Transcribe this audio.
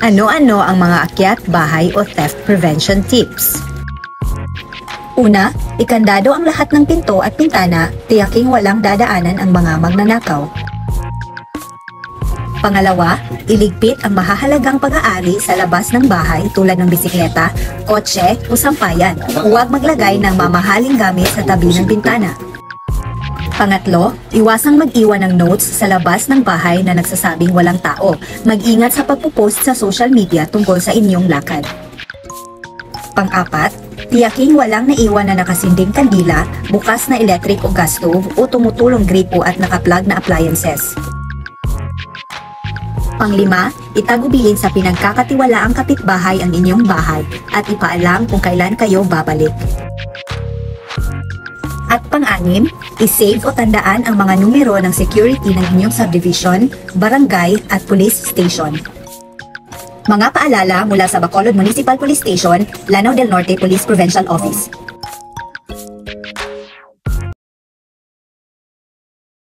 Ano-ano ang mga akyat, bahay o theft prevention tips? Una, ikandado ang lahat ng pinto at pintana, tiyaking walang dadaanan ang mga magnanakaw. Pangalawa, iligpit ang mahahalagang pag-aari sa labas ng bahay tulad ng bisikleta, kotse o sampayan. Huwag maglagay ng mamahaling gamit sa tabi ng bintana. Pangatlo, iwasang mag-iwan ng notes sa labas ng bahay na nagsasabing walang tao. Mag-ingat sa pagpo-post sa social media tungkol sa inyong lakad. Pang-apat, tiyaking walang naiwan na nakasinding kandila, bukas na electric o gas stove o tumutulong gripo at nakaplug na appliances. Pang-lima, itagubilin sa pinagkakatiwalaang kapitbahay ang inyong bahay at ipaalam kung kailan kayo babalik. At pang-anim, isave o tandaan ang mga numero ng security ng inyong subdivision, barangay at police station. Mga paalala mula sa Bacolod Municipal Police Station, Lanao del Norte Police Provincial Office.